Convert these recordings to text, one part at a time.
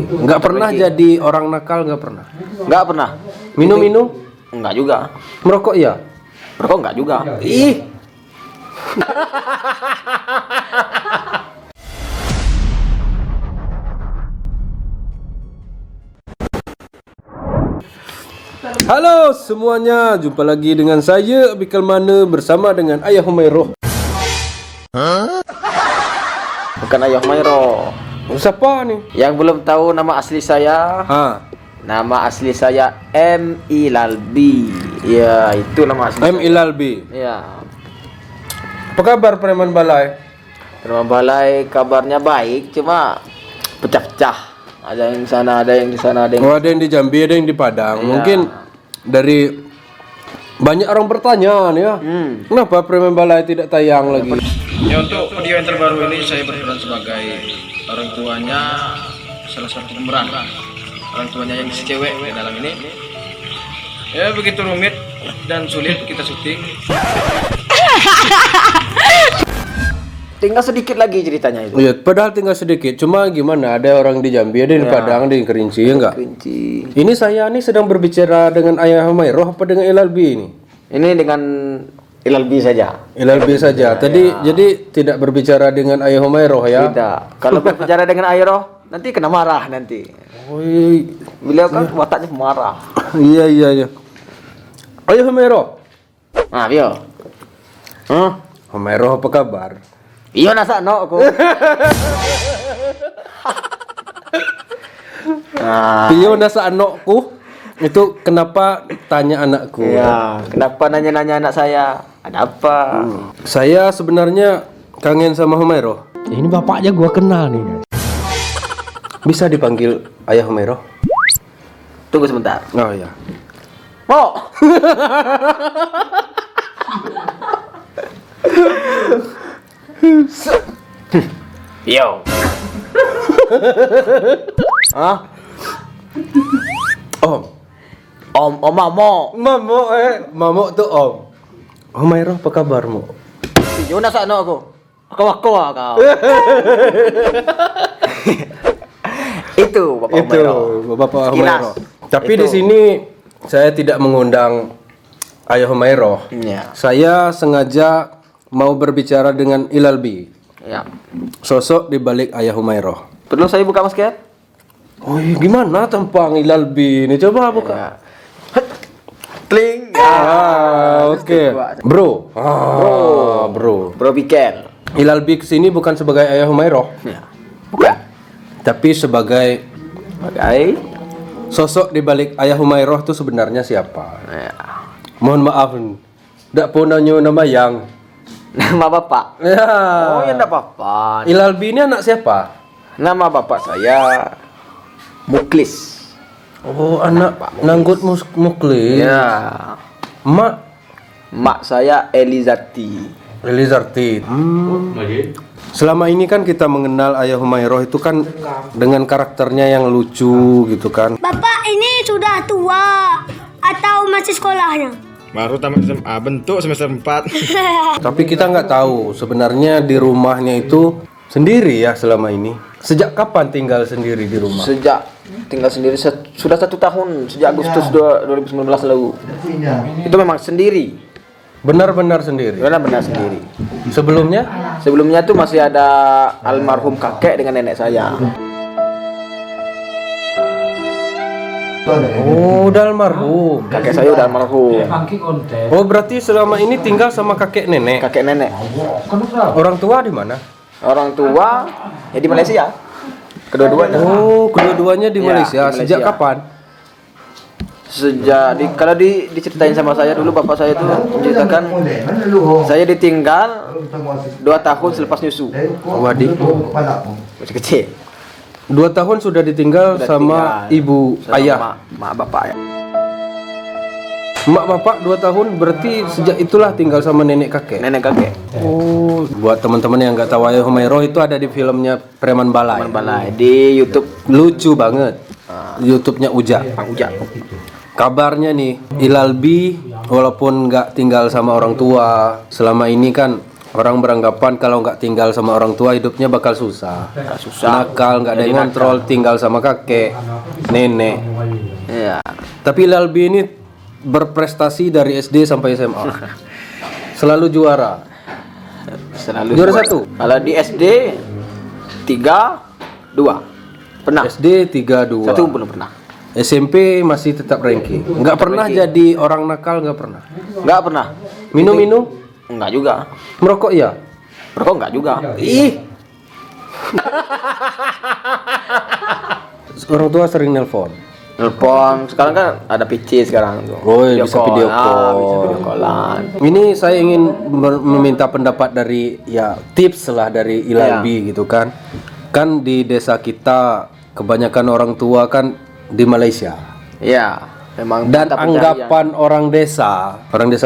Oke. Nggak pernah jadi orang nakal, nggak pernah. Nggak pernah. Minum-minum? Enggak juga. Merokok ya? Merokok enggak juga. Ih. Halo semuanya, jumpa lagi dengan saya Abikal Mana bersama dengan Ayah Humayroh. Bukan Ayah Humayroh. Siapa nih? Yang belum tahu nama asli saya, nama asli saya M. Ilalbi. Ya, itu nama asli. M. Ilalbi. Ya. Apa kabar preman balai? Preman balai kabarnya baik, cuma pecah-pecah. Ada yang di sana, ada yang di sana, ada yang. Oh, ada yang di Jambi, ada yang di Padang. Ya. Mungkin dari banyak orang bertanya nih ya. Kenapa preman balai tidak tayang lagi? Ya, untuk video yang terbaru ini saya berperan sebagai orang tuanya salah satu pemeran. Orang tuanya yang si cewek di dalam ini. Ya, begitu rumit dan sulit kita syuting. Tinggal sedikit lagi ceritanya itu. Iya, padahal tinggal sedikit. Cuma gimana? Ada orang di Jambi, ada yang di Padang, ada yang di Kerinci, ya enggak? Kerinci. Ini saya nih sedang berbicara dengan Ayah Humayroh apa dengan Ilalbi ini? Ini dengan Ilalbi saja. Ilalbi saja. Jadi tidak berbicara dengan Ayah Humayroh ya? Tidak. Kalau berbicara dengan Ayroh nanti kena marah nanti. Oh, iya. Beliau kan wataknya pemarah. Iya. Ayah Humayroh. Nah, Bio. Humayroh apa kabar? Iyo nasa no aku. Pio nasa anakku. Itu kenapa tanya anakku? Ya, kenapa nanya-nanya anak saya? Ada apa? Saya sebenarnya kangen sama Humayroh. Ini bapaknya gua kenal nih, guys. Bisa dipanggil Ayah Humayroh? Tunggu sebentar. Oh ya. Mo. Yo. Om. Mamo. Mamo tuh Om. Humayroh apa kabarmu? Yo nasa no aku. Aku kau. Itu Bapak Humayroh. Tapi di sini saya tidak mengundang Ayah Humayroh. Ya. Saya sengaja mau berbicara dengan Ilalbi. Ya. Sosok di balik Ayah Humayroh. Perlu saya buka masker? Oh, gimana tampang Ilalbi ini? Coba buka. Ya. Kling. Oke. Bro. Bro Bikel. Ilalbi kesini bukan sebagai Ayah Humayroh, Ya. Bukan. tapi sebagai sosok di balik Ayah Humayroh itu sebenarnya siapa? Ya. Mohon maaf, tidak punya nama yang. Nama bapak. Ya. Oh ya enggak apa-apa. Ilalbi ini anak siapa? Nama bapak saya Muklis. Oh, anak Nanggut Muklis. Ya. Mak saya Elizati. Elizarti. Selama ini kan kita mengenal Ayah Humayroh itu kan dengan karakternya yang lucu gitu kan. Bapak ini sudah tua atau masih sekolahnya? Baru tamat SMA, bentuk semester 4. Tapi kita nggak tahu sebenarnya di rumahnya itu sendiri ya selama ini. Sejak kapan tinggal sendiri di rumah? Sejak tinggal sendiri sudah 1 tahun, sejak Agustus 2019 lalu. Itu memang sendiri. Benar-benar sendiri. Benar-benar sendiri. Sebelumnya? Sebelumnya tuh masih ada almarhum kakek dengan nenek saya. Oh, udah almarhum. Kakek saya udah almarhum. Oh, berarti selama ini tinggal sama kakek nenek. Kakek nenek. Orang tua di mana? Orang tua ya di Malaysia. Kedua-duanya. Oh, kedua-duanya di Ya, Malaysia. di Malaysia. Sejak kapan? Kalau diceritain sama saya dulu, bapak saya tuh menceritakan saya ditinggal 2 tahun selepas nyusu. Wadik. Masih kecil. 2 tahun sudah ditinggal sama ibu ayah. Mak bapak ya. Mak bapak 2 tahun berarti sejak itulah tinggal sama nenek kakek. Nenek kakek. Oh, buat teman-teman yang nggak tahu Ayah Humayroh itu ada di filmnya Preman Balai. Balai di YouTube. Lucu banget. YouTube-nya Uja. Bang Ujang. Kabarnya nih, Ilalbi walaupun nggak tinggal sama orang tua selama ini kan Orang beranggapan kalau nggak tinggal sama orang tua hidupnya bakal susah. Nakal, nggak ada yang kontrol, tinggal sama kakek, nenek. Iya. Tapi Lalbi ini berprestasi dari SD sampai SMA. Selalu juara. Selalu Juara 1. Kalau di SD 3-2. Pernah. SD 3-2. Satu belum pernah. SMP masih tetap ranking. Nggak pernah jadi orang nakal, nggak pernah. Enggak pernah. Minum-minum? Enggak juga. Merokok ya? Rokok enggak juga. Ih. Orang tua sering nelpon. Telepon sekarang kan ada PC sekarang tuh. Oh, bisa video call. Bisa video callan. Ini saya ingin meminta pendapat dari ya tips lah dari Ilalbi gitu kan. Kan di desa kita kebanyakan orang tua kan di Malaysia. Iya, memang Dan mata pencarian. anggapan orang desa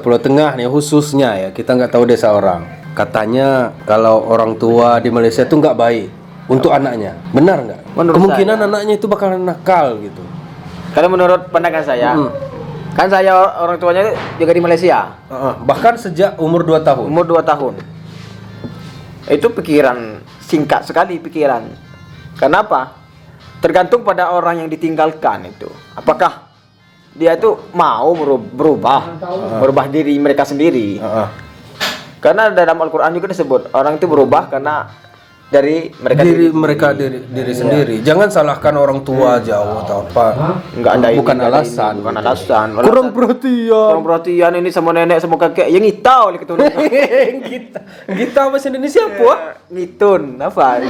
Pulau Tengah nih khususnya ya, kita nggak tahu desa orang. Katanya kalau orang tua di Malaysia tuh nggak baik untuk anaknya. Benar nggak? Menurut Kemungkinan anaknya itu bakalan nakal gitu. Kalau menurut pandangan saya, kan saya orang tuanya juga di Malaysia. Bahkan sejak umur 2 tahun. Umur 2 tahun. Itu pikiran singkat sekali pikiran. Kenapa? Tergantung pada orang yang ditinggalkan itu. Apakah dia itu mau berubah diri mereka sendiri. Karena dalam Al-Qur'an juga disebut orang itu berubah karena dari mereka diri sendiri. Jangan salahkan orang tua jauh atau apa. Enggak ada bukan ini, alasan. bukan alasan. Kurang perhatian. Kurang perhatian ini sama nenek sama kakek yang ngitau oleh keturunan. Kita bahasa Indonesia apa? Ngitun apa?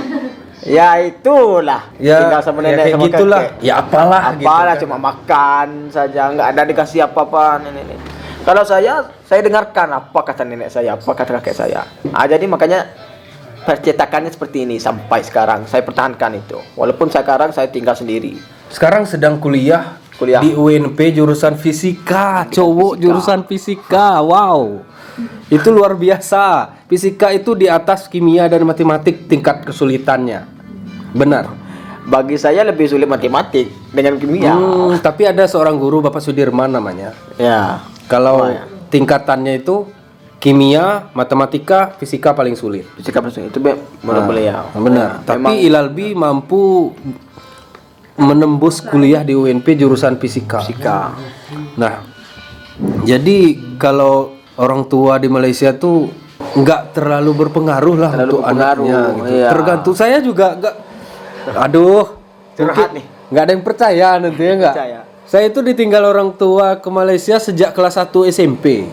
Ya itulah. Ya, tinggal sama nenek kayak sama gitulah. kakek. Ya apalah gitu. Cuma makan saja, enggak ada dikasih apa-apa nenek. Kalau saya dengarkan apa kata nenek saya, apa kata kakek saya. Jadi makanya percetakannya seperti ini sampai sekarang saya pertahankan itu. Walaupun sekarang saya tinggal sendiri. Sekarang sedang kuliah di UNP jurusan fisika, cowok jurusan fisika. Wow. Itu luar biasa. Fisika itu di atas kimia dan matematik tingkat kesulitannya. Benar. Bagi saya lebih sulit matematik dengan kimia. Tapi ada seorang guru Bapak Sudirman namanya. Ya. Kalau tingkatannya itu kimia, matematika, fisika paling sulit. Fisika itu menurut beliau. Benar. Tapi Ilalbi mampu menembus kuliah di UNP jurusan fisika. Nah, jadi kalau orang tua di Malaysia tuh nggak terlalu berpengaruh lah untuk anaknya. Gitu. Iya. Tergantung saya juga nggak. Aduh, curhat nih. Nggak ada yang percaya nanti ya nggak. Saya itu ditinggal orang tua ke Malaysia sejak kelas 1 SMP.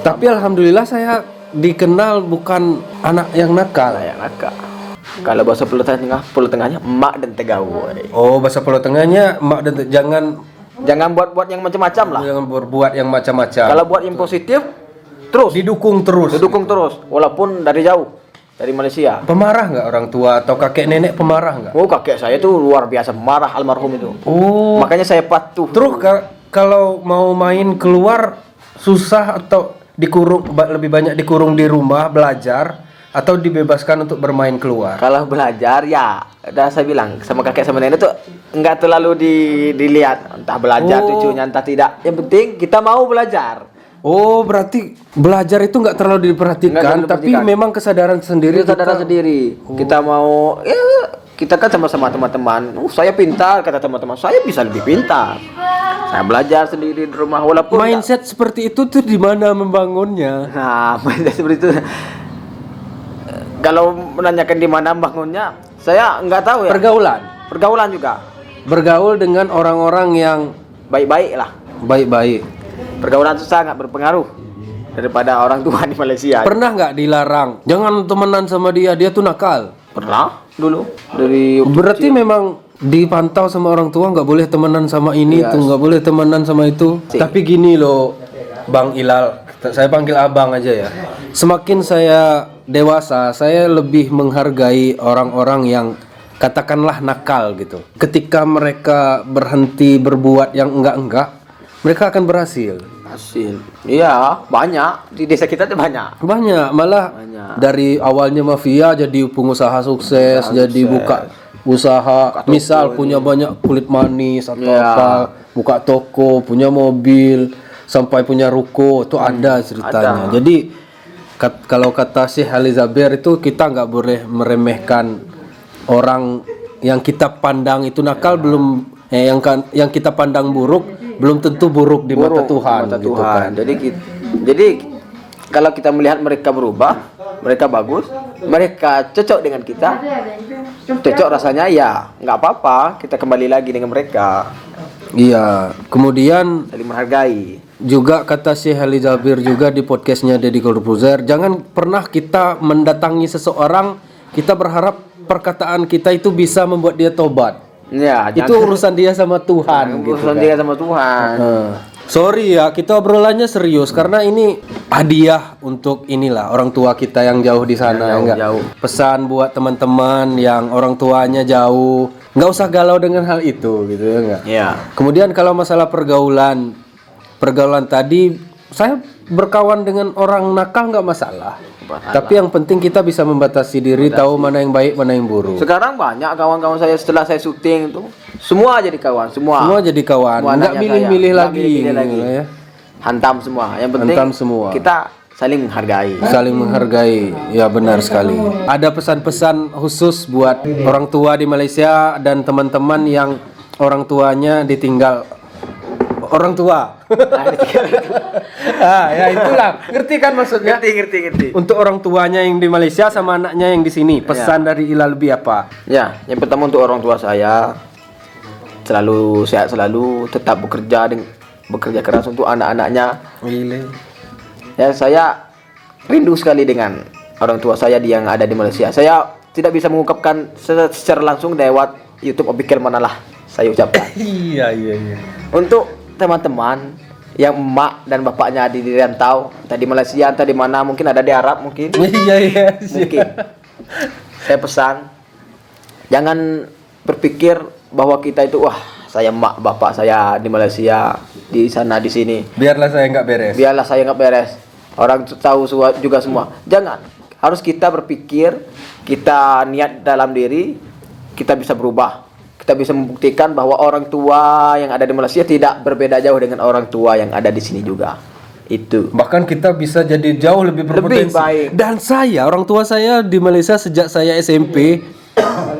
Tapi alhamdulillah saya dikenal bukan anak yang nakal. Kalau bahasa Pulau Tengahnya emak dan tegawai. Oh, bahasa Pulau Tengahnya emak dan jangan buat yang macam-macam lah. Jangan berbuat yang macam-macam. Kalau buat yang positif terus didukung terus. Walaupun dari jauh dari Malaysia. Pemarah nggak orang tua atau kakek nenek pemarah nggak? Oh, kakek saya tuh luar biasa marah almarhum itu. Oh. Makanya saya patuh. Terus kalau mau main keluar susah atau dikurung, lebih banyak dikurung di rumah belajar atau dibebaskan untuk bermain keluar? Kalau belajar ya, udah saya bilang sama kakek sama nenek tuh nggak terlalu dilihat entah belajar cucunya entah tidak. Yang penting kita mau belajar. Oh, berarti belajar itu nggak terlalu diperhatikan, tapi memang kesadaran sendiri. Kita mau kita kan sama-sama teman-teman. Saya pintar kata teman-teman, saya bisa lebih pintar. Saya belajar sendiri di rumah walaupun mindset seperti itu tuh di mana membangunnya? Nah, mindset seperti itu. Kalau menanyakan di mana membangunnya, saya nggak tahu ya. Pergaulan juga. Bergaul dengan orang-orang yang baik-baik lah. Baik-baik. Pergaulan itu sangat berpengaruh daripada orang tua di Malaysia. Pernah nggak dilarang? Jangan temenan sama dia tuh nakal. Pernah dulu. Berarti memang dipantau sama orang tua nggak boleh temenan sama ini tuh, nggak boleh temenan sama itu. Tapi gini loh, Bang Ilal, saya panggil abang aja ya. Semakin saya dewasa, saya lebih menghargai orang-orang yang katakanlah nakal gitu. Ketika mereka berhenti berbuat yang enggak, mereka akan berhasil. Iya, banyak di desa kita tuh banyak. Malah dari awalnya mafia jadi pengusaha sukses, jadi buka usaha, misal punya banyak kulit manis atau apa, buka toko, punya mobil, sampai punya ruko, itu ada ceritanya. Jadi Kalau kata Syekh Ali Zabir itu kita nggak boleh meremehkan orang yang kita pandang itu nakal yang kita pandang buruk belum tentu buruk di mata Tuhan. Mata gitu Tuhan. kan. Jadi kalau kita melihat mereka berubah, mereka bagus, mereka cocok dengan kita, cocok rasanya ya nggak apa-apa, kita kembali lagi dengan mereka, Iya. Kemudian saling menghargai. juga kata Syekh Ali Zabir juga di podcastnya Deddy Corbuzier, jangan pernah kita mendatangi seseorang kita berharap perkataan kita itu bisa membuat dia tobat. Ya, Itu urusan dia sama Tuhan. gitu urusan kan. dia sama Tuhan. Sorry ya, kita obrolannya serius karena ini hadiah untuk inilah orang tua kita yang jauh di sana, Yang enggak. jauh. Pesan buat teman-teman yang orang tuanya jauh, nggak usah galau dengan hal itu, gitu ya enggak. Ya. Kemudian kalau masalah pergaulan tadi, saya berkawan dengan orang nakal nggak masalah. Tapi yang penting kita bisa membatasi diri, tahu mana yang baik, mana yang buruk. Sekarang banyak kawan-kawan saya setelah saya syuting itu semua jadi kawan, semua. Semua jadi kawan, Semua nggak anaknya milih-milih saya. Nggak lagi, milih-milih lagi. gitu ya. Hantam semua. Yang penting Hantam semua. kita saling menghargai. Saling menghargai, ya benar sekali. Ada pesan-pesan khusus buat orang tua di Malaysia dan teman-teman yang orang tuanya ditinggal orang tua. Ya itulah, ngerti kan maksudnya? Ngerti. Untuk orang tuanya yang di Malaysia sama anaknya yang di sini, pesan dari Ilal Lebih apa? Ya, yang pertama untuk orang tua saya selalu sehat selalu, tetap bekerja keras untuk anak-anaknya. Ya, saya rindu sekali dengan orang tua saya yang ada di Malaysia. Saya tidak bisa mengungkapkan secara langsung lewat YouTube Official Manalah saya ucapkan. Iya. Untuk teman-teman yang emak dan bapaknya di rantau, entah di Malaysia, entah di mana, mungkin ada di Arab mungkin. Iya. Mungkin. Saya pesan, jangan berpikir bahwa kita itu saya emak bapak saya di Malaysia, di sana di sini. Biarlah saya nggak beres. Biarlah saya nggak beres. Orang tahu juga semua. Jangan. Harus kita berpikir, kita niat dalam diri, kita bisa berubah. Kita bisa membuktikan bahwa orang tua yang ada di Malaysia tidak berbeda jauh dengan orang tua yang ada di sini juga. Itu. Bahkan kita bisa jadi jauh lebih berpotensi. baik. Dan saya, orang tua saya di Malaysia sejak saya SMP,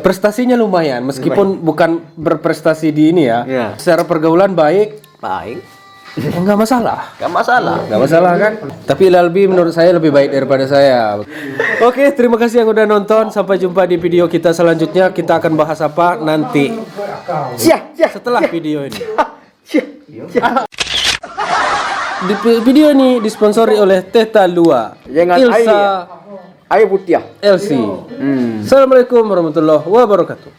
prestasinya lumayan. Meskipun bukan berprestasi di ini ya. Iya. Secara pergaulan baik, Baik. nggak masalah. Gak masalah. Nggak masalah kan? Tapi Lalbi menurut saya lebih baik daripada saya. Oke, terima kasih yang udah nonton. Sampai jumpa di video kita selanjutnya. Kita akan bahas apa nanti setelah video ini. Di video ini disponsori oleh Teta Lua, Jangan Ilsa, air putih. LC. Assalamualaikum warahmatullahi wabarakatuh.